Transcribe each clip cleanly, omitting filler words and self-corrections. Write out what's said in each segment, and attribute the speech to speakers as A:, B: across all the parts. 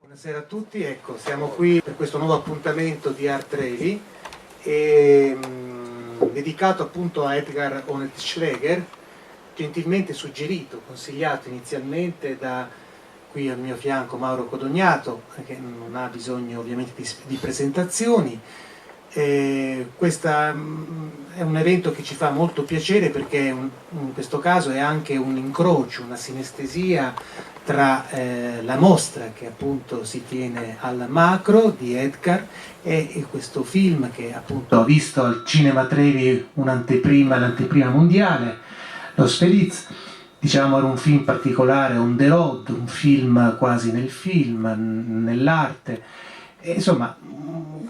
A: Buonasera a tutti, ecco, siamo qui per questo nuovo appuntamento di Arte Trevi dedicato appunto a Edgar Honetschlager, gentilmente suggerito, consigliato inizialmente da qui al mio fianco Mauro Codognato, che non ha bisogno ovviamente di presentazioni. Questo è un evento che ci fa molto piacere perché in questo caso è anche un incrocio, una sinestesia tra la mostra che appunto si tiene al Macro di Edgar e questo film che appunto ha visto al Cinema Trevi l'anteprima mondiale, lo Sferiz. Diciamo era un film particolare, on the road, un film quasi nel film, nell'arte. Insomma,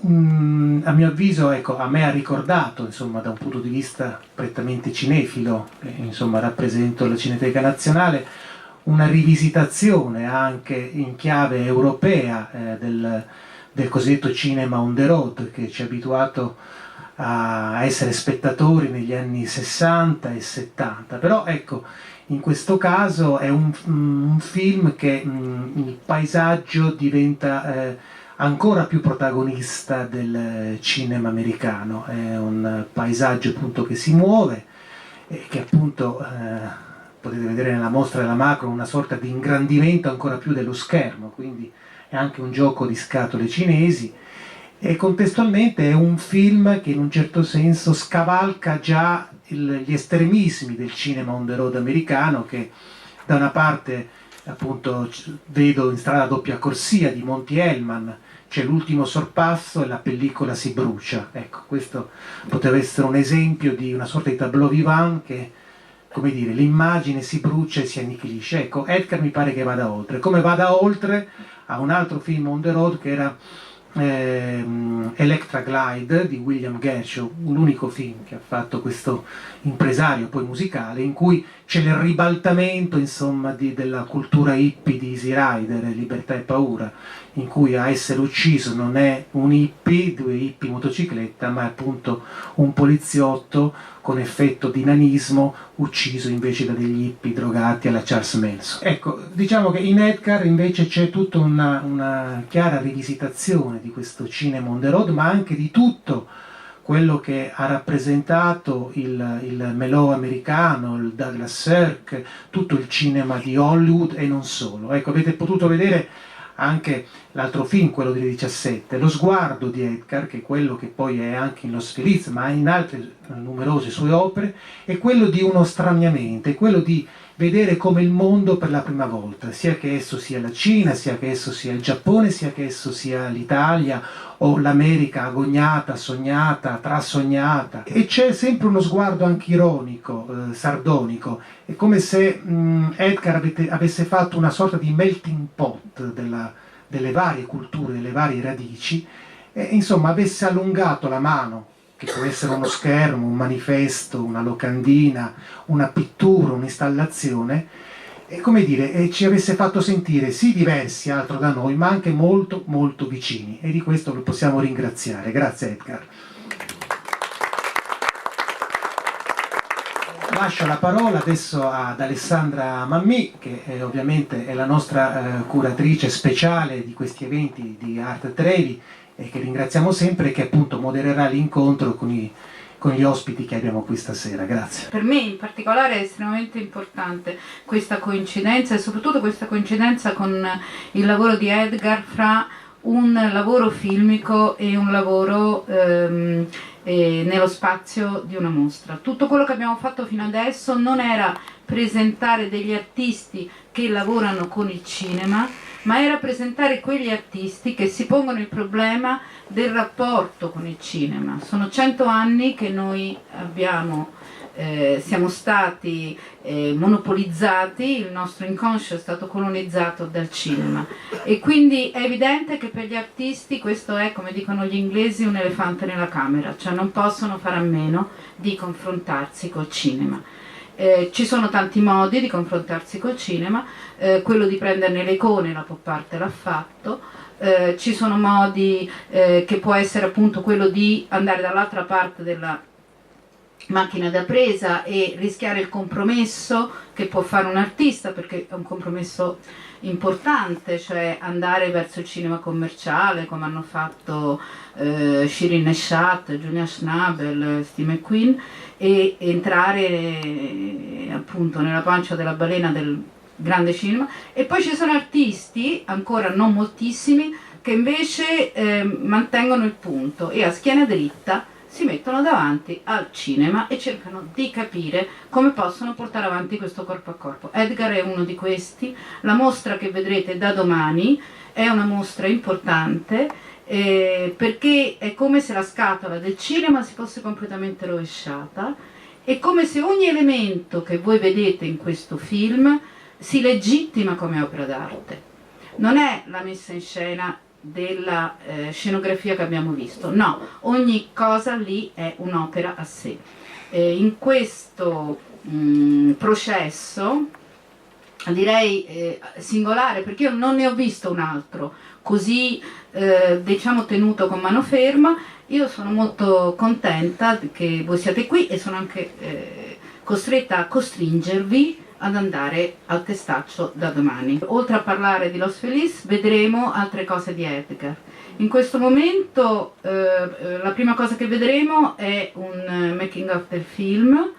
A: a mio avviso, ecco, a me ha ricordato, insomma, da un punto di vista prettamente cinefilo, insomma, rappresento la Cineteca Nazionale, una rivisitazione anche in chiave europea del cosiddetto cinema on the road, che ci ha abituato a essere spettatori negli anni 60 e 70. Però, ecco, in questo caso è un film che il paesaggio diventa ancora più protagonista del cinema americano. È un paesaggio appunto che si muove e che appunto potete vedere nella mostra della Macro una sorta di ingrandimento ancora più dello schermo, quindi è anche un gioco di scatole cinesi e contestualmente è un film che in un certo senso scavalca già gli estremismi del cinema on the road americano, che da una parte appunto vedo in strada doppia corsia di Monty Hellman, c'è l'ultimo sorpasso e la pellicola si brucia. Ecco, questo poteva essere un esempio di una sorta di tableau vivant che, come dire, l'immagine si brucia e si annichilisce. Ecco, Edgar mi pare che vada oltre, come vada oltre a un altro film on the road che era Electra Glide di William Gershaw, l'unico film che ha fatto questo impresario poi musicale, in cui c'è il ribaltamento insomma della cultura hippie di Easy Rider, Libertà e Paura, in cui a essere ucciso non è un hippie, due hippie in motocicletta, ma è appunto un poliziotto con effetto di nanismo ucciso invece da degli hippie drogati alla Charles Manson. Ecco, diciamo che in Edgar invece c'è tutta una chiara rivisitazione di questo cinema on the road, ma anche di tutto quello che ha rappresentato il melò americano, il Douglas Sirk, tutto il cinema di Hollywood e non solo. Ecco, avete potuto vedere anche l'altro film, quello del 17, lo sguardo di Edgar, che è quello che poi è anche in Lo Sferiz, ma in altre numerose sue opere, è quello di uno straniamento, è quello di vedere come il mondo per la prima volta, sia che esso sia la Cina, sia che esso sia il Giappone, sia che esso sia l'Italia o l'America agognata, sognata, trasognata. E c'è sempre uno sguardo anche ironico, sardonico. È come se Edgar avesse fatto una sorta di melting pot delle varie culture, delle varie radici, e insomma avesse allungato la mano, che può essere uno schermo, un manifesto, una locandina, una pittura, un'installazione, e come dire, e ci avesse fatto sentire sì diversi, altro da noi, ma anche molto molto vicini, e di questo lo possiamo ringraziare. Grazie Edgar. Lascio la parola adesso ad Alessandra Mammì, che ovviamente è la nostra curatrice speciale di questi eventi di Arte Trevi, e che ringraziamo sempre, e che appunto modererà l'incontro con gli ospiti che abbiamo qui stasera. Grazie.
B: Per me in particolare è estremamente importante questa coincidenza, e soprattutto questa coincidenza con il lavoro di Edgar fra un lavoro filmico e un lavoro nello spazio di una mostra. Tutto quello che abbiamo fatto fino adesso non era presentare degli artisti che lavorano con il cinema, ma era presentare quegli artisti che si pongono il problema del rapporto con il cinema. Sono 100 anni che noi siamo stati monopolizzati, il nostro inconscio è stato colonizzato dal cinema, e quindi è evidente che per gli artisti questo è, come dicono gli inglesi, un elefante nella camera, cioè non possono fare a meno di confrontarsi col cinema. Ci sono tanti modi di confrontarsi col cinema, quello di prenderne le icone la pop art l'ha fatto, ci sono modi che può essere appunto quello di andare dall'altra parte della macchina da presa e rischiare il compromesso che può fare un artista, perché è un compromesso importante, cioè andare verso il cinema commerciale come hanno fatto Shirin Neshat, Julia Schnabel, Steve McQueen, e entrare appunto nella pancia della balena del grande cinema. E poi ci sono artisti, ancora non moltissimi, che invece mantengono il punto e a schiena dritta si mettono davanti al cinema e cercano di capire come possono portare avanti questo corpo a corpo. Edgar è uno di questi. La mostra che vedrete da domani è una mostra importante perché è come se la scatola del cinema si fosse completamente rovesciata, è come se ogni elemento che voi vedete in questo film si legittima come opera d'arte. Non è la messa in scena della scenografia che abbiamo visto, no, ogni cosa lì è un'opera a sé. In questo processo direi singolare, perché io non ne ho visto un altro così diciamo tenuto con mano ferma, io sono molto contenta che voi siate qui e sono anche costretta a costringervi ad andare al testaccio da domani. Oltre a parlare di Los Feliz, vedremo altre cose di Edgar. In questo momento la prima cosa che vedremo è un making of del film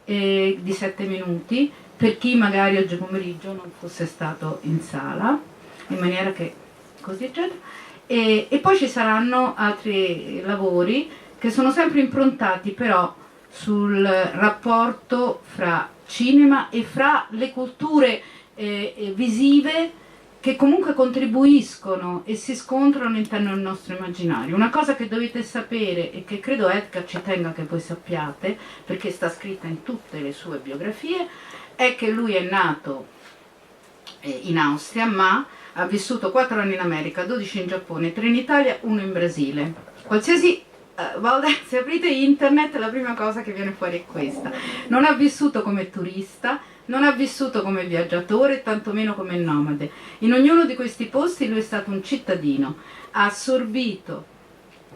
B: di 7 minuti, per chi magari oggi pomeriggio non fosse stato in sala, in maniera che così eccetera. E poi ci saranno altri lavori che sono sempre improntati però sul rapporto fra cinema e fra le culture visive che comunque contribuiscono e si scontrano all'interno del nostro immaginario. Una cosa che dovete sapere e che credo Edgar ci tenga che voi sappiate, perché sta scritta in tutte le sue biografie, è che lui è nato in Austria, ma ha vissuto 4 anni in America, 12 in Giappone, 3 in Italia, 1 in Brasile. Qualsiasi volta, se aprite internet, la prima cosa che viene fuori è questa. Non ha vissuto come turista, non ha vissuto come viaggiatore, tantomeno come nomade. In ognuno di questi posti lui è stato un cittadino, ha assorbito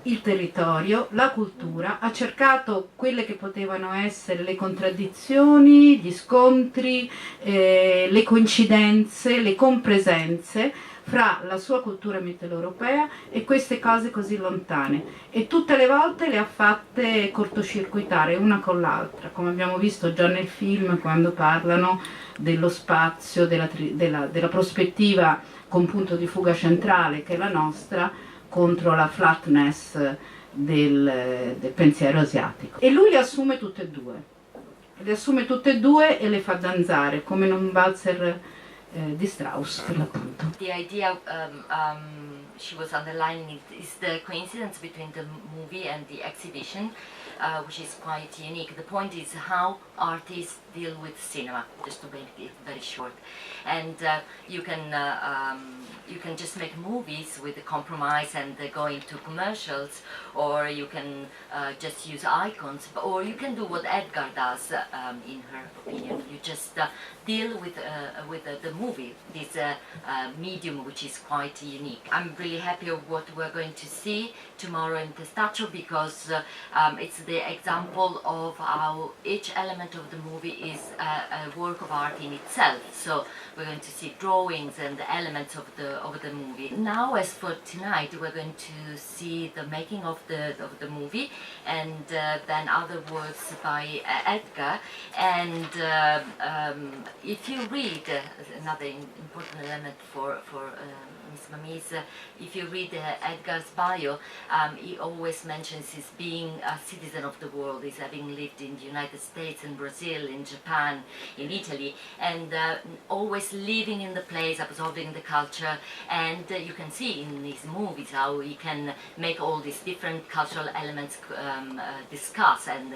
B: il territorio, la cultura, ha cercato quelle che potevano essere le contraddizioni, gli scontri, le coincidenze, le compresenze fra la sua cultura mitteleuropea e queste cose così lontane, e tutte le volte le ha fatte cortocircuitare una con l'altra, come abbiamo visto già nel film quando parlano dello spazio, della prospettiva con punto di fuga centrale che è la nostra, contro la flatness del pensiero asiatico. E lui le assume tutte e due e le fa danzare come in un valzer di Strauss, per l'appunto.
C: The idea she was underlining is the coincidence between the movie and the exhibition, which is quite unique. The point is how artists deal with cinema, just to make it very short. And you can just make movies with a compromise and go into commercials, or you can just use icons, or you can do what Edgar does, in her opinion. You just deal with the movie, this medium which is quite unique. I'm really happy of what we're going to see tomorrow in Testaccio, because it's the example of how each element of the movie is a work of art in itself. So we're going to see drawings and the elements of the movie. Now, as for tonight, we're going to see the making of the movie, and then other works by Edgar. And if you read another important element for Ms. Mammì, if you read Edgar's bio, he always mentions his being a citizen of the world, his having lived in the United States, in Brazil, in Japan, in Italy, and always living in the place, absorbing the culture. And you can see in his movies how he can make all these different cultural elements discuss and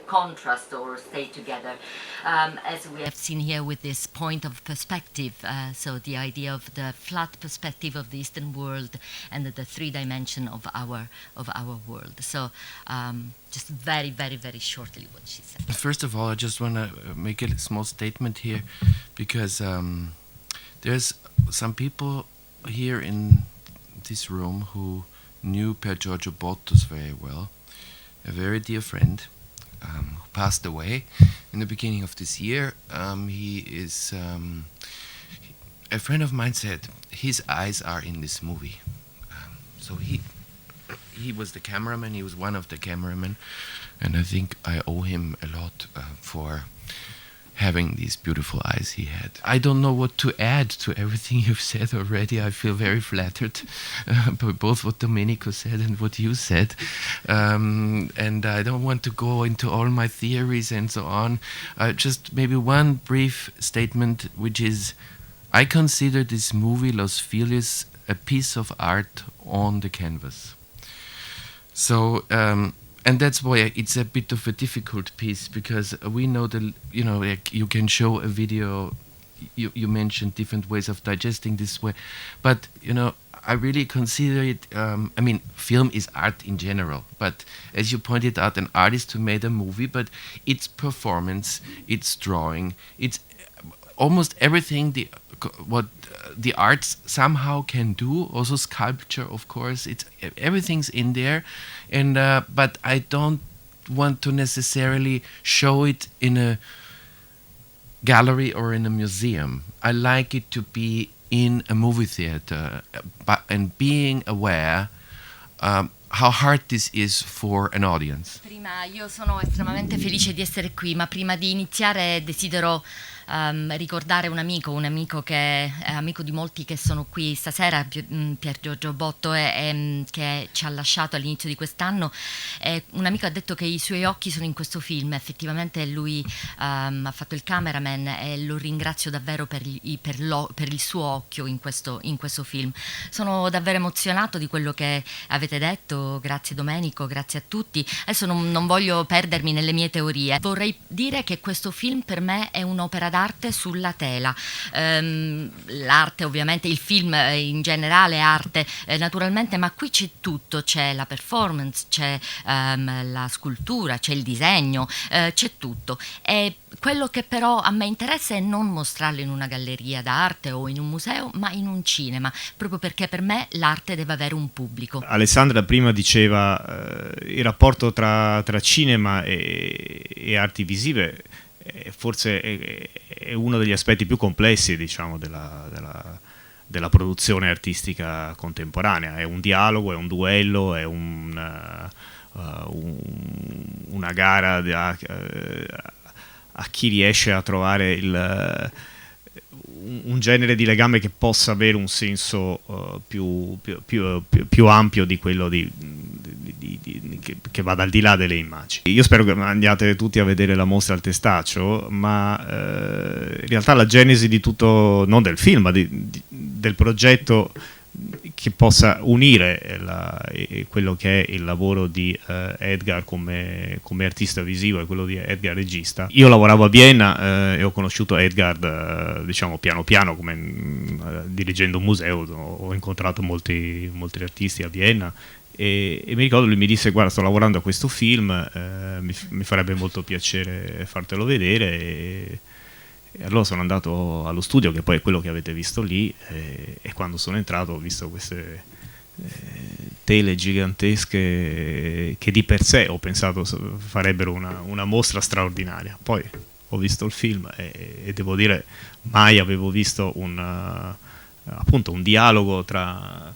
C: contrast or stay together, as we have seen here with this point of perspective. So the idea of the flat perspective of the Eastern world and the 3 dimension of our world. So just very, very, very shortly what she said.
D: First of all, I just want to make a small statement here, because there's some people here in this room who knew Per Giorgio Bottus very well, a very dear friend who passed away in the beginning of this year. a friend of mine said his eyes are in this movie. So he was the cameraman. He was one of the cameramen, and I think I owe him a lot for having these beautiful eyes he had. I don't know what to add to everything you've said already. I feel very flattered by both what Domenico said and what you said. And I don't want to go into all my theories and so on. Just maybe one brief statement, which is, I consider this movie, Los Feliz, a piece of art on the canvas. So, and that's why it's a bit of a difficult piece, because we know that, like you can show a video, you mentioned different ways of digesting this way, but, I really consider it, film is art in general, but as you pointed out, an artist who made a movie, but it's performance, it's drawing, it's almost everything what the arts somehow can do, also sculpture, of course, everything's in there, and but I don't want to necessarily show it in a gallery or in a museum. I like it to be in a movie theater, and being aware how hard this is for an audience.
C: Prima, io sono estremamente felice di essere qui, ma prima di iniziare desidero ricordare un amico che è amico di molti che sono qui stasera, Pier Giorgio Botto, che ci ha lasciato all'inizio di quest'anno. Un amico ha detto che i suoi occhi sono in questo film. Effettivamente lui ha fatto il cameraman, e lo ringrazio davvero per il suo occhio in questo film. Sono davvero emozionato di quello che avete detto. Grazie Domenico, grazie a tutti. Adesso non voglio perdermi nelle mie teorie. Vorrei dire che questo film per me è un'opera d'arte sulla tela. L'arte, ovviamente, il film in generale è arte, naturalmente, ma qui c'è tutto, c'è la performance, c'è la scultura, c'è il disegno, c'è tutto. E quello che però a me interessa è non mostrarlo in una galleria d'arte o in un museo, ma in un cinema, proprio perché per me l'arte deve avere un pubblico.
E: Alessandra prima diceva il rapporto tra cinema e arti visive forse è uno degli aspetti più complessi, diciamo, della produzione artistica contemporanea. È un dialogo, è un duello, è una gara a chi riesce a trovare un genere di legame che possa avere un senso più ampio di quello che vada al di là delle immagini. Io spero che andiate tutti a vedere la mostra al Testaccio, ma in realtà la genesi di tutto, non del film, ma del progetto che possa unire quello che è il lavoro di Edgar come artista visivo e quello di Edgar regista. Io lavoravo a Vienna e ho conosciuto Edgar diciamo piano piano, dirigendo un museo. Ho incontrato molti artisti a Vienna e mi ricordo, lui mi disse: guarda, sto lavorando a questo film, mi farebbe molto piacere fartelo vedere. E allora sono andato allo studio, che poi è quello che avete visto lì, e quando sono entrato ho visto queste tele gigantesche che di per sé ho pensato farebbero una mostra straordinaria. Poi ho visto il film e devo dire, mai avevo visto appunto un dialogo tra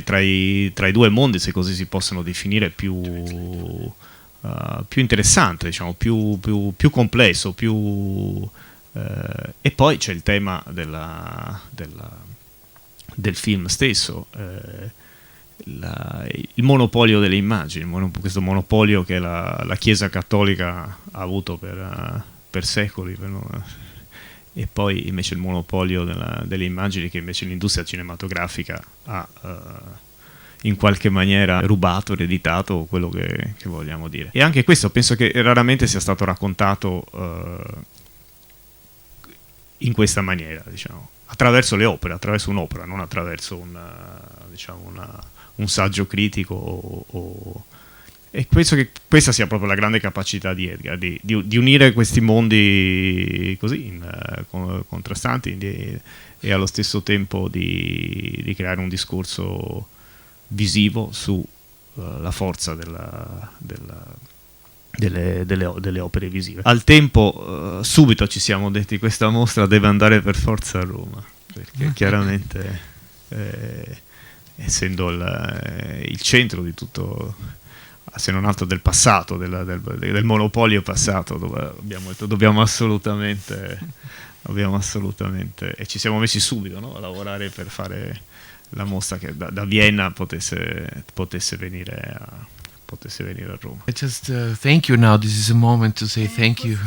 E: i due mondi, se così si possono definire, più interessante, diciamo, più complesso, e poi c'è il tema del film stesso, il monopolio delle immagini, questo monopolio che la Chiesa Cattolica ha avuto per secoli, e poi invece il monopolio delle immagini che invece l'industria cinematografica ha in qualche maniera rubato, ereditato, quello che vogliamo dire. E anche questo penso che raramente sia stato raccontato in questa maniera, diciamo, attraverso le opere, attraverso un'opera, non attraverso un saggio critico e penso che questa sia proprio la grande capacità di Edgar, di unire questi mondi così contrastanti e allo stesso tempo di creare un discorso visivo su la forza delle opere visive. Al tempo subito ci siamo detti: questa mostra deve andare per forza a Roma, perché che chiaramente essendo il centro di tutto, se non altro del passato, del monopolio passato, dove abbiamo detto dobbiamo assolutamente, e ci siamo messi subito, no, a lavorare per fare la mostra che da Vienna potesse venire a Roma.
D: I just thank you now. This is a moment to say thank you.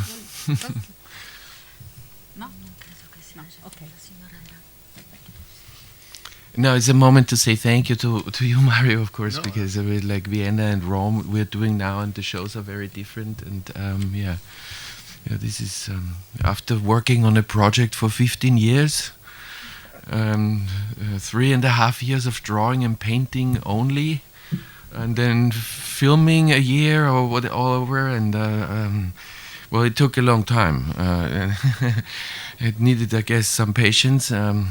D: No, it's a moment to say thank you to you, Mario, of course, because with like Vienna and Rome we're doing now, and the shows are very different. And yeah, this is after working on a project for 15 years, 3.5 years of drawing and painting only, and then filming a year or what all over, and well, it took a long time. It needed, I guess, some patience, and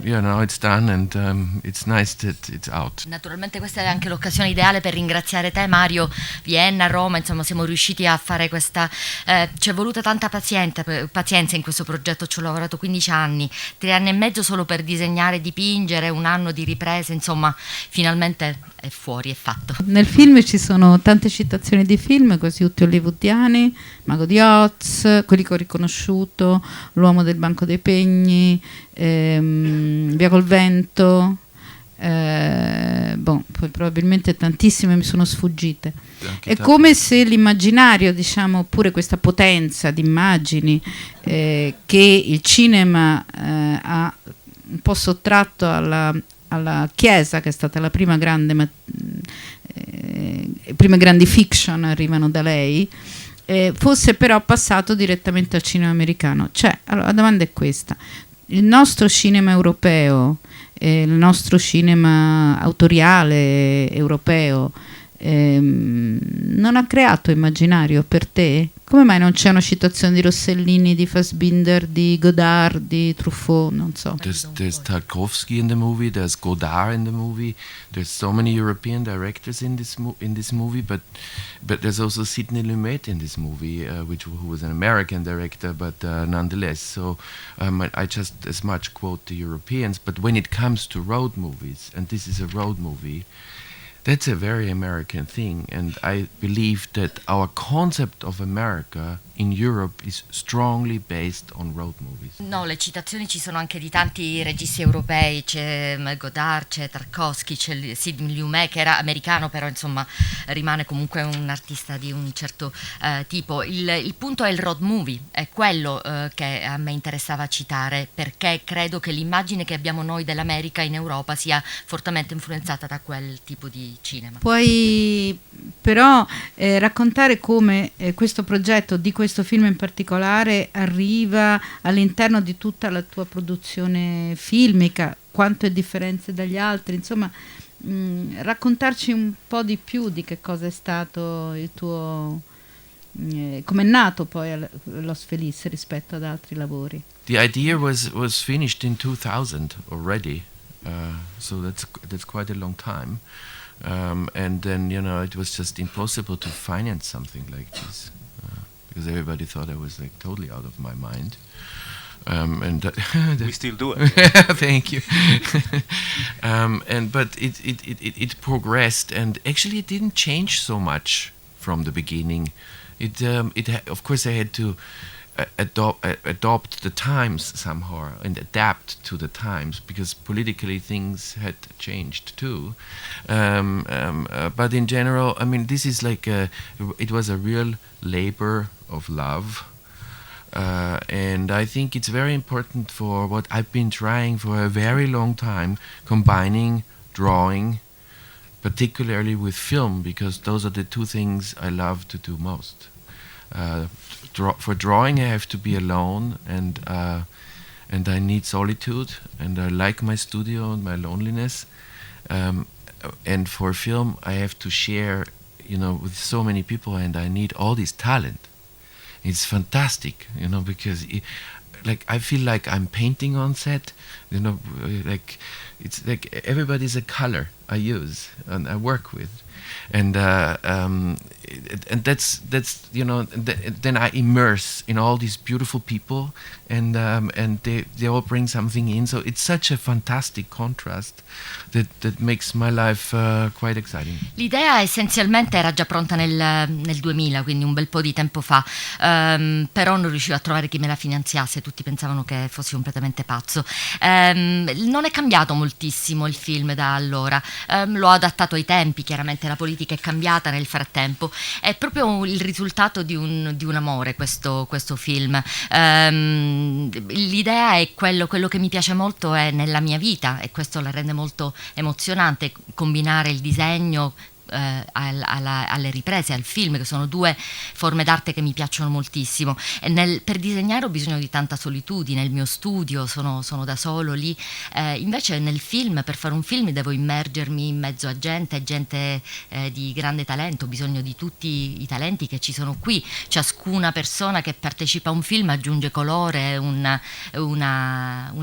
D: yeah, now it's done, and it's nice that it's out.
C: Naturalmente questa è anche l'occasione ideale per ringraziare te, Mario. Vienna, Roma, insomma siamo riusciti a fare questa, ci è voluta tanta pazienza in questo progetto, ci ho lavorato 15 anni, 3 anni e mezzo solo per disegnare, dipingere, 1 anno di riprese, insomma finalmente è fuori, è fatto.
B: Nel film ci sono tante citazioni di film, quasi tutti hollywoodiani, Mago di Oz, quelli che ho riconosciuto, L'uomo del banco dei pegni, Via col vento, poi probabilmente tantissime mi sono sfuggite. È come se l'immaginario, diciamo, oppure questa potenza di immagini che il cinema ha un po' sottratto alla Chiesa, che è stata la prima grande prime grandi fiction arrivano da lei, fosse però passato direttamente al cinema americano. Cioè, allora, la domanda è questa: il nostro cinema europeo, il nostro cinema autoriale europeo non ha creato immaginario per te? Come mai non c'è una citazione di Rossellini, di Fassbinder, di Godard, di Truffaut? Non so.
D: There's Tarkovsky in the movie. There's Godard in the movie. There's so many European directors in this movie, but there's also Sidney Lumet in this movie, who was an American director, but nonetheless. So I just as much quote the Europeans. But when it comes to road movies, and this is a road movie, that's a very American thing, and I believe that our concept of America in Europe is strongly based on road movies.
C: No, le citazioni ci sono anche di tanti registi europei, c'è Godard, c'è Tarkovsky, c'è Sidney Lumet che era americano, però insomma rimane comunque un artista di un certo tipo. Il punto è il road movie, è quello che a me interessava citare, perché credo che l'immagine che abbiamo noi dell'America in Europa sia fortemente influenzata da quel tipo di cinema.
B: Puoi però raccontare come questo progetto, di questo film in particolare, arriva all'interno di tutta la tua produzione filmica, quanto è differente dagli altri, insomma raccontarci un po' di più di che cosa è stato il tuo, come è nato poi Los Feliz rispetto ad altri lavori.
D: The idea was finished in 2000 already, so that's quite a long time. And then, it was just impossible to finance something like this because everybody thought I was like totally out of my mind. And
F: we still do it.
D: Thank you. But it progressed, and actually it didn't change so much from the beginning. Of course, I had to adopt the times somehow and adapt to the times, because politically things had changed too. But in general, I mean, this is like it was a real labor of love. And I think it's very important for what I've been trying for a very long time, combining drawing, particularly with film, because those are the two things I love to do most. For drawing, I have to be alone, and I need solitude, and I like my studio and my loneliness. And for film, I have to share, with so many people, and I need all this talent. It's fantastic, because I feel like I'm painting on set, like it's like everybody's a color I use and I work with, and and that's then I immerse in all these beautiful people, and they all bring something in. So it's such a fantastic contrast that makes my life quite exciting.
C: L'idea essenzialmente era già pronta nel 2000, quindi un bel po' di tempo fa, però non riuscivo a trovare chi me la finanziasse, tutti pensavano che fossi completamente pazzo. Non è cambiato moltissimo il film da allora, l'ho adattato ai tempi, chiaramente la politica è cambiata nel frattempo, è proprio il risultato di un amore questo film. L'idea è quello che mi piace molto è nella mia vita, e questo la rende molto emozionante, combinare il disegno alle riprese, al film, che sono due forme d'arte che mi piacciono moltissimo. E per disegnare ho bisogno di tanta solitudine, il mio studio, sono da solo lì, invece nel film, per fare un film devo immergermi in mezzo a gente di grande talento, ho bisogno di tutti i talenti che ci sono qui, ciascuna persona che partecipa a un film aggiunge colore, una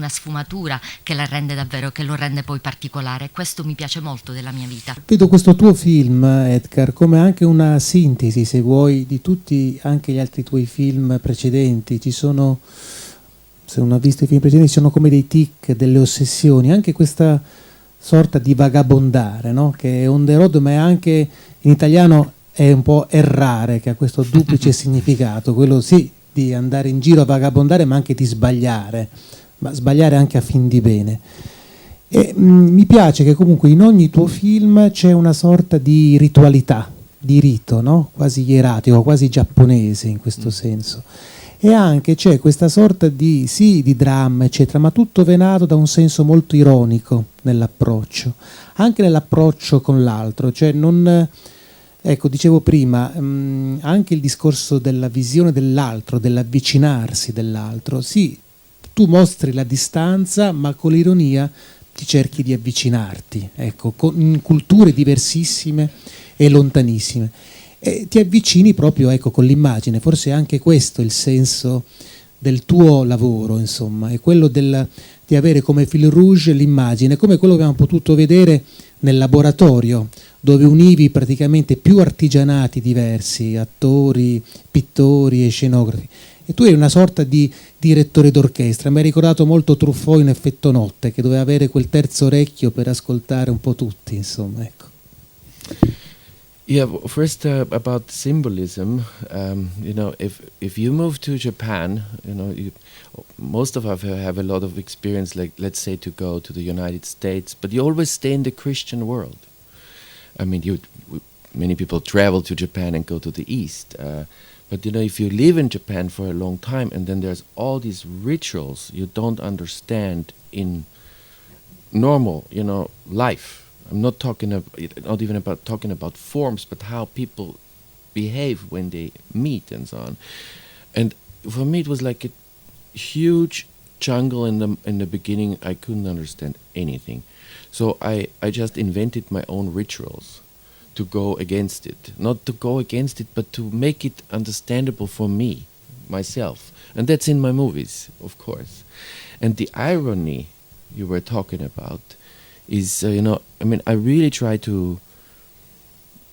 C: sfumatura che lo rende poi particolare, e questo mi piace molto della mia vita.
A: Vedo questo tuo film, Edgar, come anche una sintesi, se vuoi, di tutti anche gli altri tuoi film precedenti. Ci sono, se non ho visto i film precedenti, sono come dei tic, delle ossessioni, anche questa sorta di vagabondare, no? Che è on the road, ma è anche in italiano è un po' errare, che ha questo duplice significato, quello sì di andare in giro a vagabondare, ma anche di sbagliare, ma sbagliare anche a fin di bene. E mi piace che comunque in ogni tuo film c'è una sorta di ritualità, di rito, no? Quasi ieratico, quasi giapponese in questo senso. E anche c'è questa sorta di dramma, eccetera, ma tutto venato da un senso molto ironico nell'approccio, anche nell'approccio con l'altro, cioè non... Ecco, dicevo prima, anche il discorso della visione dell'altro, dell'avvicinarsi dell'altro, sì, tu mostri la distanza, ma con l'ironia ti cerchi di avvicinarti, ecco, con culture diversissime e lontanissime, e ti avvicini proprio, ecco, con l'immagine. Forse è anche questo il senso del tuo lavoro, insomma, è quello di avere come fil rouge l'immagine, come quello che abbiamo potuto vedere nel laboratorio, dove univi praticamente più artigianati diversi, attori, pittori e scenografi. E tu eri una sorta di direttore d'orchestra. Mi hai ricordato molto Truffaut in Effetto Notte, che doveva avere quel terzo orecchio per ascoltare un po' tutti, insomma, ecco.
D: Yeah, first about symbolism, if you move to Japan, most of us have a lot of experience, like let's say to go to the United States, but you always stay in the Christian world. I mean, many people travel to Japan and go to the East, but if you live in Japan for a long time and then there's all these rituals you don't understand in normal, life. I'm not even about talking about forms, but how people behave when they meet and so on. And for me, it was like a huge jungle in the beginning. I couldn't understand anything, so I just invented my own rituals to go against it. Not to go against it, but to make it understandable for me, myself. And that's in my movies, of course. And the irony you were talking about is, I really try to,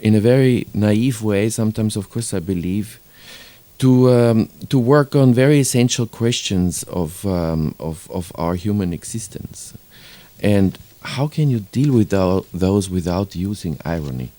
D: in a very naive way, sometimes, of course, I believe, to work on very essential questions of our human existence. And how can you deal with those without using irony?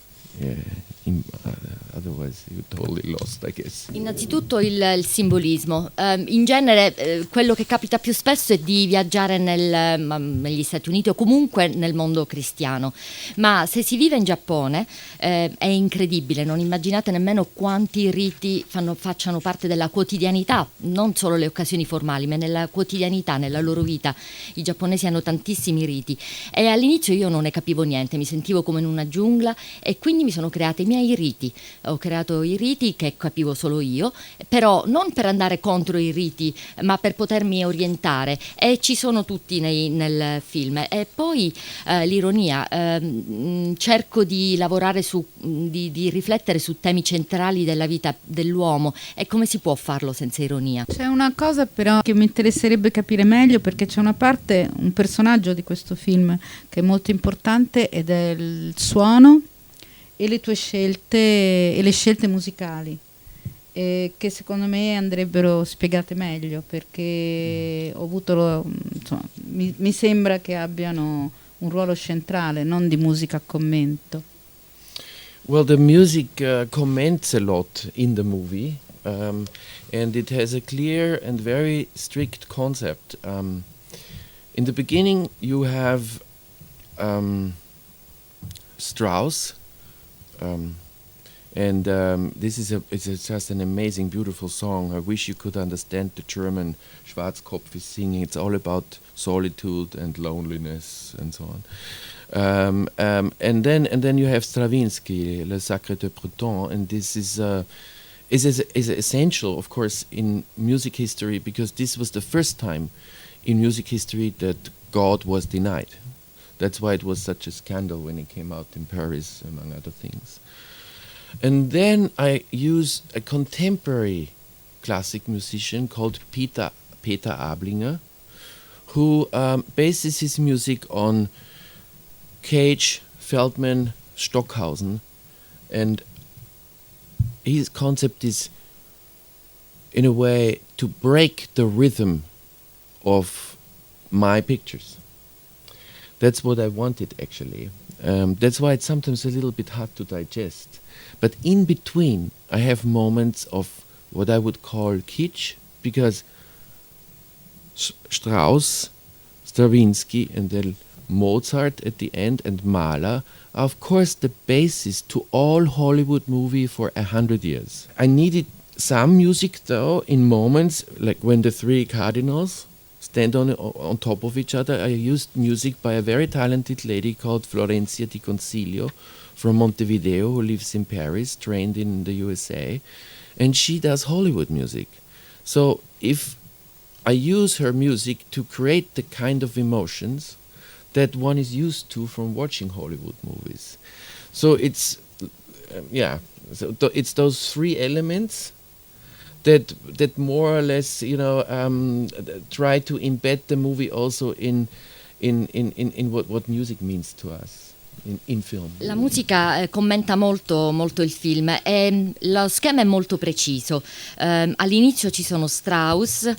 D: Otherwise you're totally lost, I guess.
C: Innanzitutto il simbolismo. In genere quello che capita più spesso è di viaggiare negli Stati Uniti o comunque nel mondo cristiano, ma se si vive in Giappone è incredibile, non immaginate nemmeno quanti riti facciano parte della quotidianità, non solo le occasioni formali, ma nella quotidianità, nella loro vita. I giapponesi hanno tantissimi riti e all'inizio io non ne capivo niente, mi sentivo come in una giungla e quindi mi sono creati i miei riti. Ho creato i riti che capivo solo io, però non per andare contro i riti, ma per potermi orientare, e ci sono tutti nel film. E poi l'ironia, cerco di lavorare di riflettere su temi centrali della vita dell'uomo, e come si può farlo senza ironia?
B: C'è una cosa però che mi interesserebbe capire meglio, perché c'è una parte, un personaggio di questo film che è molto importante, ed è il suono e le tue scelte e le scelte musicali, che secondo me andrebbero spiegate meglio, perché ho avuto, insomma, mi sembra che abbiano un ruolo centrale, non di musica a commento.
D: Well, the music comments a lot in the movie, and it has a clear and very strict concept. In the beginning, you have Strauss, and this is it's just an amazing, beautiful song. I wish you could understand the German Schwarzkopf is singing. It's all about solitude and loneliness and so on. And then you have Stravinsky, Le Sacre de Breton, and this is essential, of course, in music history, because this was the first time in music history that God was denied. That's why it was such a scandal when it came out in Paris, among other things. And then I use a contemporary classic musician called Peter Ablinger, who bases his music on Cage, Feldman, Stockhausen, and his concept is, in a way, to break the rhythm of my pictures. That's what I wanted, actually. That's why it's sometimes a little bit hard to digest. But in between, I have moments of what I would call kitsch, because Strauss, Stravinsky, and then Mozart at the end, and Mahler are, of course, the basis to all Hollywood movie for 100 years. I needed some music, though, in moments like when the three cardinals stand on top of each other. I used music by a very talented lady called Florencia Di Concilio from Montevideo, who lives in Paris, trained in the USA, and she does Hollywood music. So if I use her music to create the kind of emotions that one is used to from watching Hollywood movies. So it's, it's those three elements that more or less, try to embed the movie also in what music means to us. In film.
C: La musica commenta molto il film e lo schema è molto preciso. All'inizio ci sono Strauss,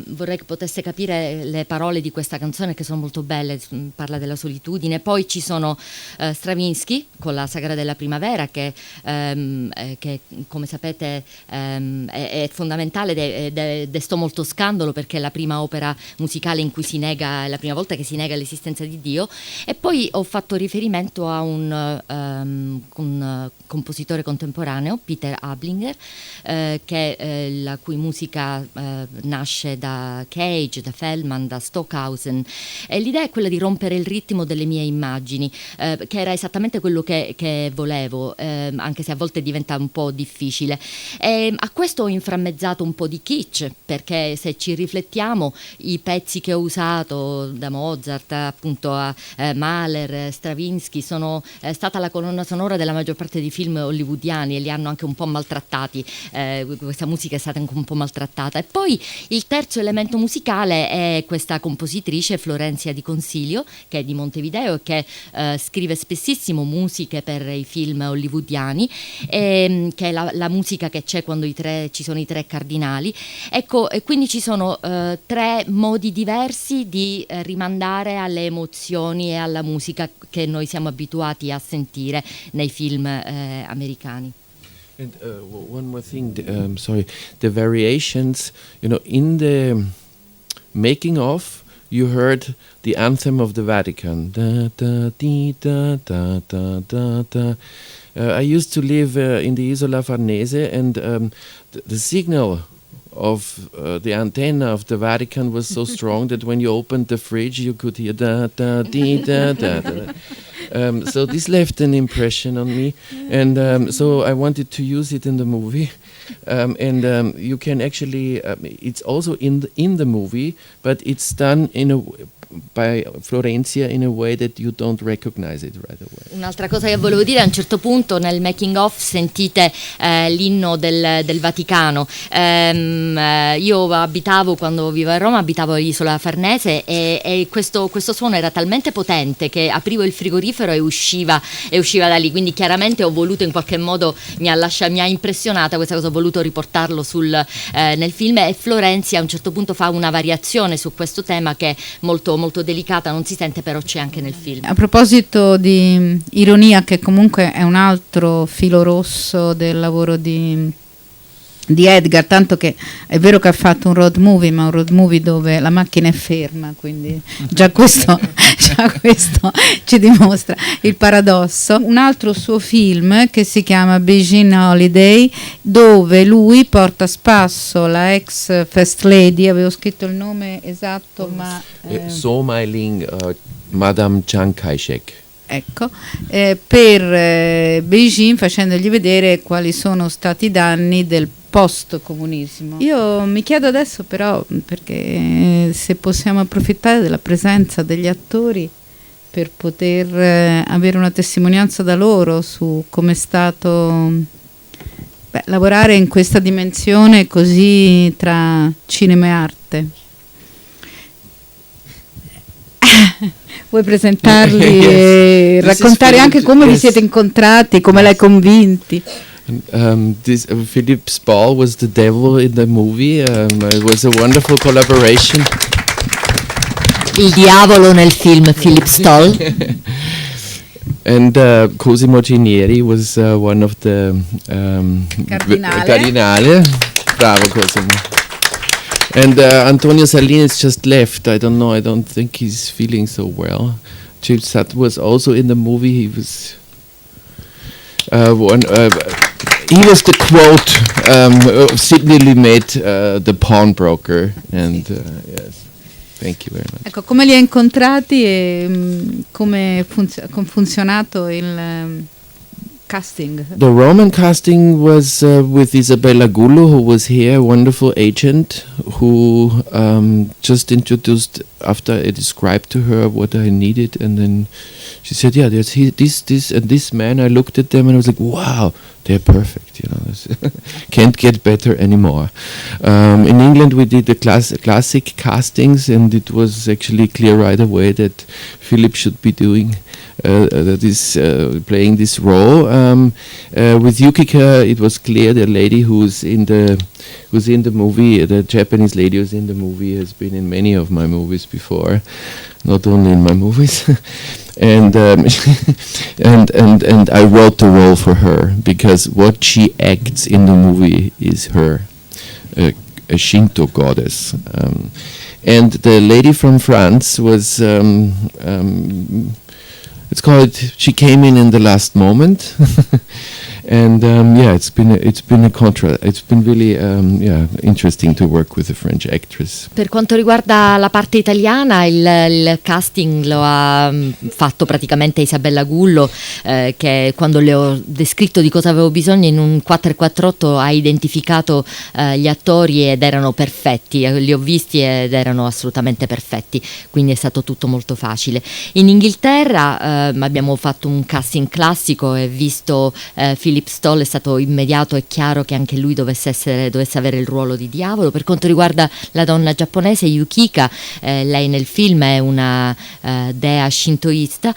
C: vorrei che potesse capire le parole di questa canzone che sono molto belle, parla della solitudine. Poi ci sono Stravinsky con la Sagra della Primavera che come sapete è fondamentale ed è destò molto scandalo perché è la prima opera musicale in cui si nega, è la prima volta che si nega l'esistenza di Dio. E poi ho fatto riferimento a un compositore contemporaneo, Peter Ablinger, la cui musica nasce da Cage, da Feldman, da Stockhausen, e l'idea è quella di rompere il ritmo delle mie immagini, che era esattamente quello che volevo, anche se a volte diventa un po' difficile. E a questo ho inframmezzato un po' di kitsch, perché se ci riflettiamo i pezzi che ho usato da Mozart appunto a Mahler, Stravinsky sono stata la colonna sonora della maggior parte di film hollywoodiani e li hanno anche un po' maltrattati, questa musica è stata anche un po' maltrattata. E poi il terzo elemento musicale è questa compositrice Florencia Di Concilio, che è di Montevideo e che scrive spessissimo musiche per i film hollywoodiani, che è la musica che c'è quando ci sono i tre cardinali. Ecco, e quindi ci sono tre modi diversi di rimandare alle emozioni e alla musica che noi siamo abituati a sentire nei film americani.
D: And one more thing, the variations, in the making of, you heard the anthem of the Vatican. Da, da, di, da, da, da, da, da. I used to live in the Isola Farnese, and the signal of the antenna of the Vatican was so strong that when you opened the fridge, you could hear da da dee da da da. So this left an impression on me, and so I wanted to use it in the movie. You can actually, it's also in the movie, but it's done by Florencia in a way that you don't recognize it right away.
C: Un'altra cosa che volevo dire, a un certo punto nel making of sentite l'inno del Vaticano. Io abitavo, quando vivevo a Roma, abitavo all'isola Farnese e questo suono era talmente potente che aprivo il frigorifero e usciva da lì, quindi chiaramente ho voluto in qualche modo, mi ha impressionata questa cosa, ho voluto riportarlo nel film, e Florencia a un certo punto fa una variazione su questo tema che è molto, molto delicata, non si sente, però c'è anche nel film.
B: A proposito di ironia, che comunque è un altro filo rosso del lavoro di Edgar, tanto che è vero che ha fatto un road movie, ma un road movie dove la macchina è ferma, quindi già questo ci dimostra il paradosso. Un altro suo film che si chiama Beijing Holiday, dove lui porta a spasso la ex first lady, avevo scritto il nome esatto, ma
D: So Mai Ling, Madame Chiang Kai-shek.
B: Ecco, per Beijing, facendogli vedere quali sono stati i danni del post-comunismo. Io mi chiedo adesso però, perché se possiamo approfittare della presenza degli attori per poter avere una testimonianza da loro su come è stato lavorare in questa dimensione così tra cinema e arte. Vuoi presentarli e raccontare anche come vi siete incontrati, come l'hai convinti?
D: Philip Spall was the devil in the movie. It was a wonderful collaboration.
C: Il diavolo nel film, Philip Stoll.
D: And Cosimo Cinieri was one of the Cardinale. Bravo Cosimo. And Antonio Salinas just left. I don't know. I don't think he's feeling so well. Jill Sut was also in the movie. He was he was the quote Sidney Lumet, the pawnbroker. And yes, thank you very much.
B: Ecco, come li hai incontrati e come ha funzionato il casting?
D: The Roman casting was with Isabella Gullo, who was here, a wonderful agent, who just introduced, after I described to her what I needed, and then she said, yeah, there's this and this man. I looked at them and I was like, wow, they're perfect, you know. Can't get better anymore. In England we did the classic castings, and it was actually clear right away that Philip should be doing playing this role. With Yukika, it was clear the lady who's in the movie, the Japanese lady who's in the movie, has been in many of my movies before, not only in my movies. And and I wrote the role for her because what she acts in the movie is her, a Shinto goddess. And the lady from France was. It's called. She came in the last moment, and yeah, it's been really interesting to work with a French actress.
C: Per quanto riguarda la parte italiana, il casting lo ha fatto praticamente Isabella Gullo, che quando le ho descritto di cosa avevo bisogno in un 448 ha identificato gli attori ed erano perfetti, li ho visti ed erano assolutamente perfetti, quindi è stato tutto molto facile. In Inghilterra abbiamo fatto un casting classico e visto Philip Stoll, è stato immediato e chiaro che anche lui dovesse avere il ruolo di diavolo. Per quanto riguarda la donna giapponese Yukika, lei nel film è una dea shintoista,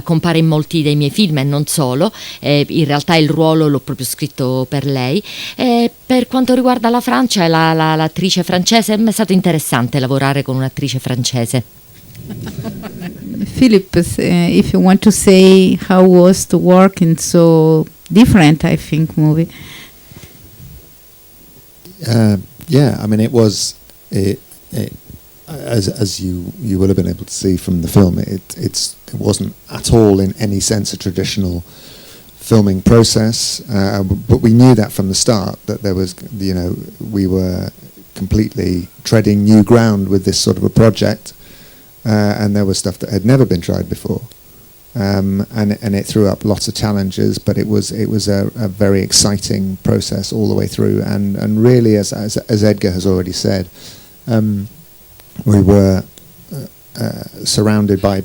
C: compare in molti dei miei film e non solo, in realtà il ruolo l'ho proprio scritto per lei. Per quanto riguarda la Francia, l'attrice francese, è stato interessante lavorare con un'attrice francese.
B: Philip, if you want to say how was to work in so different, I think, movie.
F: Yeah, I mean, it was as you will have been able to see from the film. It wasn't at all in any sense a traditional filming process, but we knew that from the start, that there was, you know, we were completely treading new ground with this sort of a project. And there was stuff that had never been tried before, and it threw up lots of challenges. But it was a very exciting process all the way through. And really, as Edgar has already said, we were surrounded by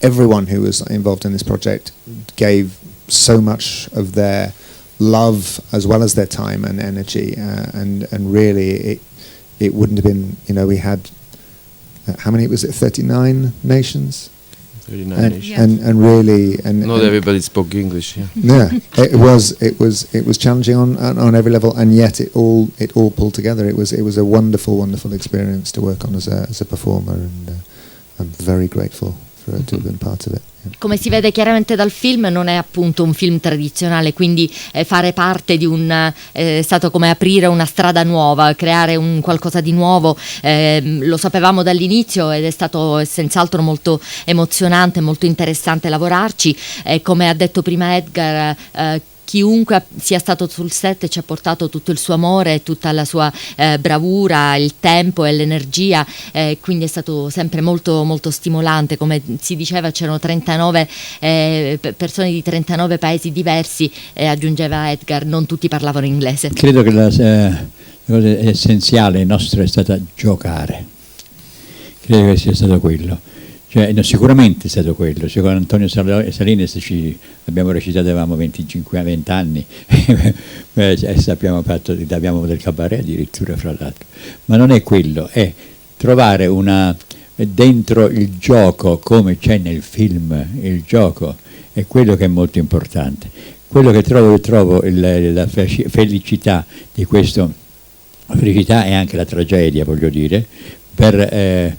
F: everyone who was involved in this project gave so much of their love as well as their time and energy, and really it wouldn't have been, we had how many was it, 39 nations,
D: 39 nations.
F: And really
D: Not everybody spoke English. Yeah.
F: Yeah, it was challenging on every level, and yet it all pulled together. It was a wonderful experience to work on as a performer, and I'm very grateful to have been part of it. Yeah.
C: Come si vede chiaramente dal film, non è appunto un film tradizionale, quindi fare parte di è stato come aprire una strada nuova, creare un qualcosa di nuovo, lo sapevamo dall'inizio ed è stato senz'altro molto emozionante, molto interessante lavorarci, come ha detto prima Edgar, chiunque sia stato sul set ci ha portato tutto il suo amore, tutta la sua bravura, il tempo e l'energia, quindi è stato sempre molto, molto stimolante. Come si diceva, c'erano 39 persone di 39 paesi diversi, aggiungeva Edgar, non tutti parlavano inglese.
G: Credo che la cosa essenziale nostra è stata giocare, credo che sia stato quello. Sicuramente è stato quello. Con Antonio Salinas abbiamo recitato, avevamo 20 anni, abbiamo del cabaret addirittura, fra l'altro. Ma non è quello, è trovare dentro il gioco, come c'è nel film, il gioco è quello che è molto importante. Quello che trovo la felicità di questo, la felicità e anche la tragedia, voglio dire, per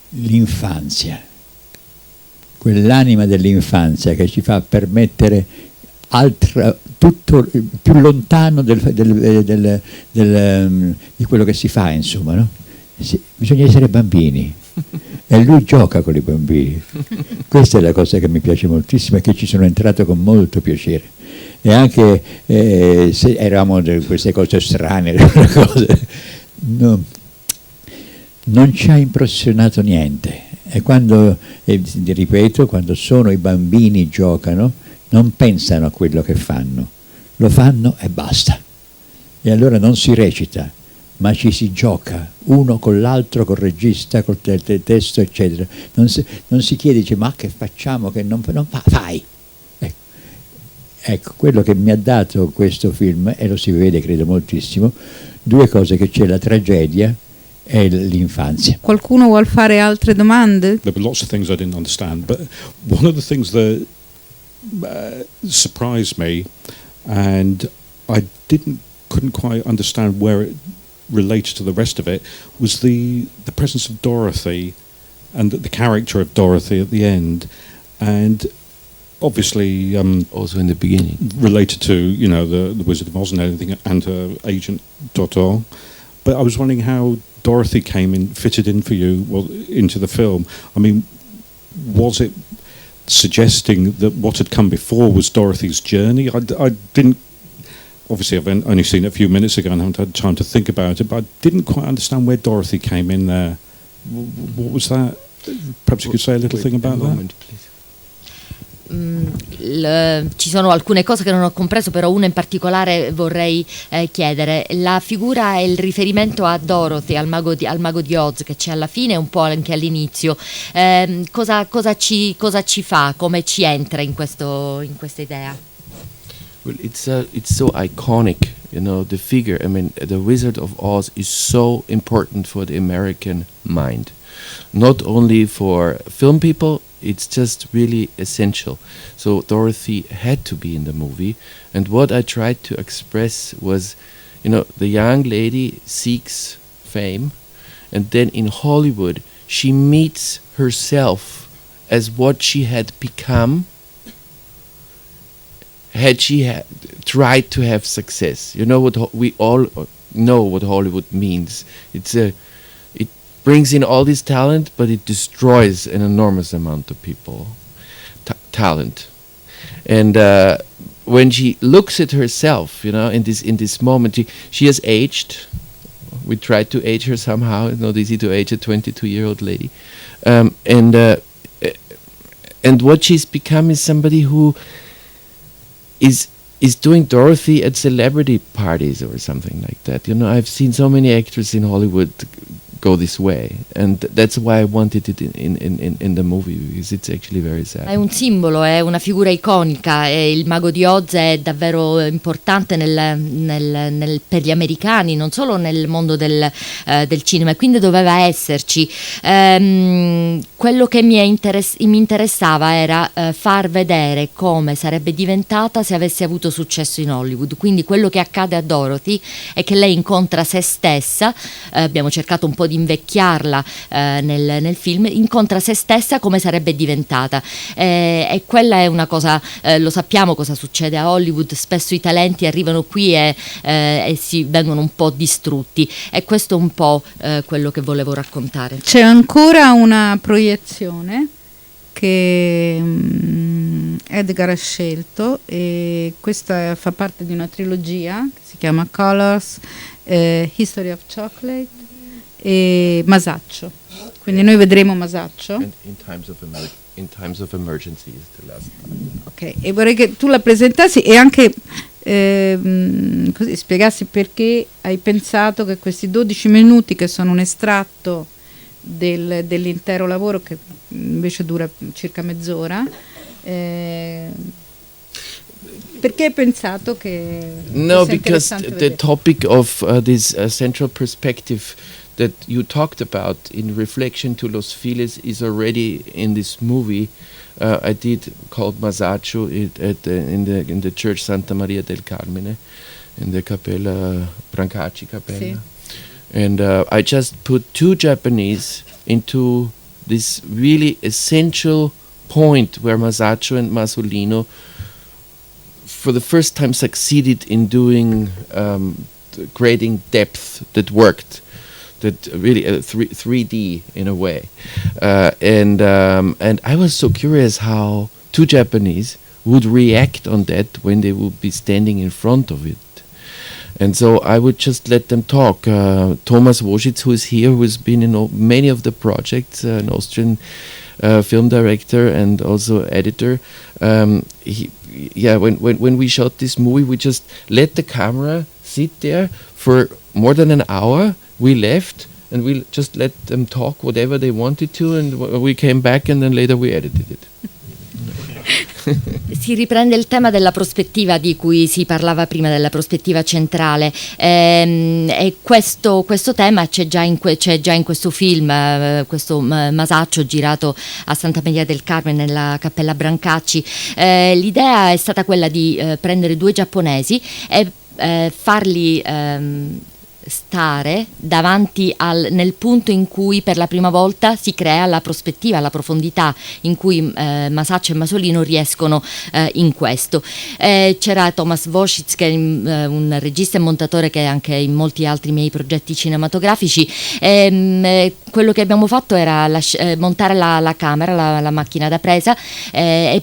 G: l'infanzia, quell'anima dell'infanzia che ci fa permettere tutto più lontano di quello che si fa, insomma, no? Bisogna essere bambini e lui gioca con i bambini. Questa è la cosa che mi piace moltissimo e che ci sono entrato con molto piacere. E anche se eravamo queste cose strane, non ci ha impressionato niente, e quando, ripeto, quando i bambini giocano non pensano a quello che fanno, lo fanno e basta, e allora non si recita, ma ci si gioca uno con l'altro, col regista, col testo, eccetera. Non si chiede, dice, ma che facciamo, che non fai. Ecco, quello che mi ha dato questo film, e lo si vede credo moltissimo, due cose, che c'è la tragedia e l'infanzia.
B: Qualcuno vuol fare altre domande?
H: There were lots of things I didn't understand, but one of the things that surprised me, and I couldn't quite understand where it related to the rest of it, was the presence of Dorothy and the character of Dorothy at the end, and obviously
D: also in the beginning
H: related to the Wizard of Oz and everything, and her agent Toto. But I was wondering how Dorothy fitted in for you into the film. I mean, was it suggesting that what had come before was Dorothy's journey? I didn't. Obviously, I've only seen it a few minutes ago and haven't had time to think about it, but I didn't quite understand where Dorothy came in there. What was that? Perhaps you could say a little thing about that.
D: Please.
C: Ci sono alcune cose che non ho compreso, però una in particolare vorrei chiedere. La figura e il riferimento a Dorothy, al mago di Oz, che c'è alla fine e un po' anche all'inizio, cosa ci fa, come ci entra in questa idea?
D: Well, it's so iconic, the figure. I mean, the Wizard of Oz is so important for the American mind, not only for film people. It's just really essential. So Dorothy had to be in the movie, and what I tried to express was, the young lady seeks fame, and then in Hollywood she meets herself as what she had become had she tried to have success. We all know what Hollywood means. It brings in all this talent, but it destroys an enormous amount of people. Talent, and when she looks at herself, in this moment, she has aged. We tried to age her somehow. It's not easy to age a 22-year-old lady, and what she's become is somebody who is is doing Dorothy at celebrity parties or something like that. You know, I've seen so many actors in Hollywood go this way, and that's why I wanted it in the movie, because it's actually very sad.
C: È un simbolo, è una figura iconica, e il Mago di Oz è davvero importante per gli americani, non solo nel mondo del cinema, e quindi doveva esserci. Quello che mi interessava era far vedere come sarebbe diventata se avesse avuto successo in Hollywood. Quindi quello che accade a Dorothy è che lei incontra se stessa, abbiamo cercato un po' di invecchiarla nel film, incontra se stessa come sarebbe diventata, e quella è una cosa, lo sappiamo cosa succede a Hollywood, spesso i talenti arrivano qui e si vengono un po' distrutti, e questo è un po' quello che volevo raccontare.
B: C'è ancora una proiezione che Edgar ha scelto, e questa fa parte di una trilogia che si chiama Colors, History of Chocolate e Masaccio. Quindi noi vedremo Masaccio.
D: And in times of emergency is the last part.
B: Ok, e vorrei che tu la presentassi e anche così spiegassi perché hai pensato che questi 12 minuti, che sono un estratto dell'intero lavoro, che invece dura circa mezz'ora, perché hai pensato che
D: No,
B: sia
D: because
B: interessante
D: the
B: vedere?
D: topic of this central perspective that you talked about in Reflection to Los Feliz is already in this movie. I did called Masaccio in the church Santa Maria del Carmine, in the Cappella Brancacci Cappella.
B: Sì.
D: And I just put two Japanese into this really essential point where Masaccio and Masolino for the first time succeeded in doing creating depth that worked, that really 3D in a way, and I was so curious how two Japanese would react on that when they would be standing in front of it. And so I would just let them talk. Thomas Wojcicki, who is here, who has been in many of the projects, an Austrian film director and also editor. When we shot this movie, we just let the camera sit there for more than an hour. We left and we just let them talk whatever they wanted to, and we came back and then later we edited it.
C: Si riprende il tema della prospettiva di cui si parlava prima, della prospettiva centrale, e questo tema c'è già in questo film, questo Masaccio girato a Santa Maria del Carmine nella Cappella Brancacci. L'idea è stata quella di prendere due giapponesi e farli stare davanti nel punto in cui per la prima volta si crea la prospettiva, la profondità in cui Masaccio e Masolino riescono in questo. C'era Thomas Wojcicki, che è un regista e montatore che è anche in molti altri miei progetti cinematografici. Quello che abbiamo fatto era montare la camera, la macchina da presa, e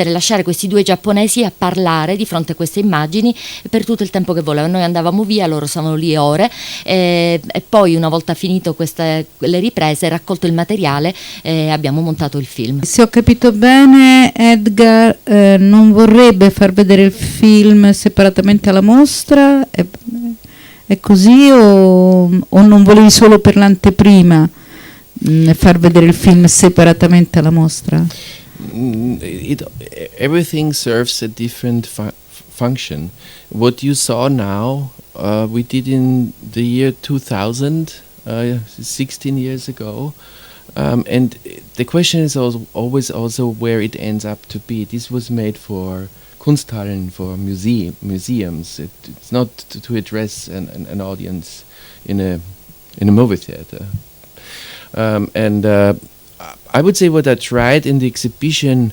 C: lasciare questi due giapponesi a parlare di fronte a queste immagini per tutto il tempo che volevano. Noi andavamo via, loro stavano lì ore, e poi una volta finito le riprese, raccolto il materiale, abbiamo montato il film.
B: Se ho capito bene, Edgar non vorrebbe far vedere il film separatamente alla mostra, è così, o non volevi solo per l'anteprima far vedere il film separatamente alla mostra?
D: Everything serves a different function. What you saw now, we did in the year 2000, 16 years ago, and the question is always also where it ends up to be. This was made for Kunsthallen, for museums. It's not to address an audience in a movie theater. And I would say what I tried in the exhibition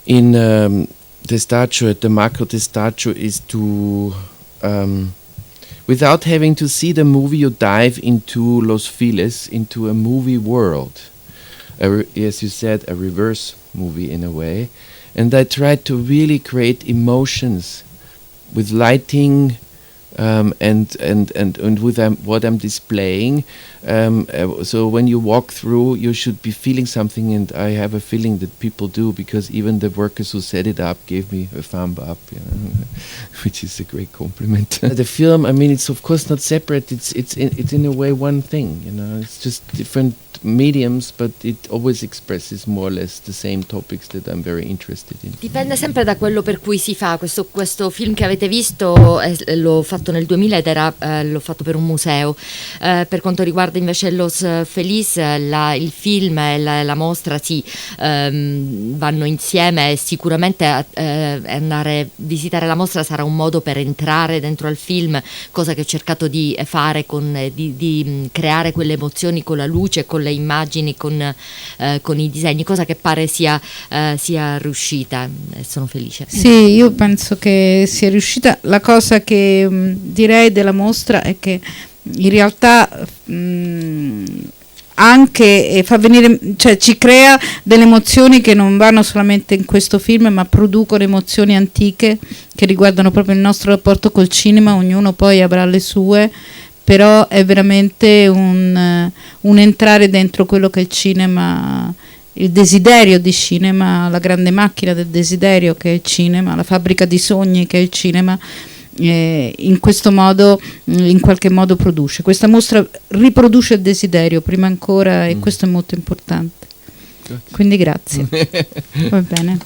D: in Testaccio, at the Macro Testaccio, is to, without having to see the movie, you dive into Los Feliz, into a movie world. As you said, a reverse movie in a way. And I tried to really create emotions with lighting, and with what I'm displaying. So when you walk through, you should be feeling something, and I have a feeling that people do, because even the workers who set it up gave me a thumb up, which is a great compliment. The film, I mean, it's of course not separate. It's in a way one thing. It's just different mediums, but it always expresses more or less the same topics that I'm very interested in.
C: Dipende sempre da quello per cui si fa. Questo film che avete visto l'ho fatto nel 2000 ed l'ho fatto per un museo. Per quanto riguarda invece Los Feliz, il film e la mostra vanno insieme, e sicuramente andare a visitare la mostra sarà un modo per entrare dentro al film, cosa che ho cercato di fare, di creare quelle emozioni con la luce, con le immagini, con i disegni, cosa che pare sia riuscita, e sono felice.
B: Sì, io penso che sia riuscita. La cosa che direi della mostra è che in realtà anche fa venire, cioè ci crea delle emozioni che non vanno solamente in questo film, ma producono emozioni antiche che riguardano proprio il nostro rapporto col cinema. Ognuno poi avrà le sue, però è veramente un entrare dentro quello che è il cinema, il desiderio di cinema, la grande macchina del desiderio che è il cinema, la fabbrica di sogni che è il cinema. In questo modo, in qualche modo produce. Questa mostra riproduce il desiderio prima ancora, e questo è molto importante. Quindi grazie. Va bene.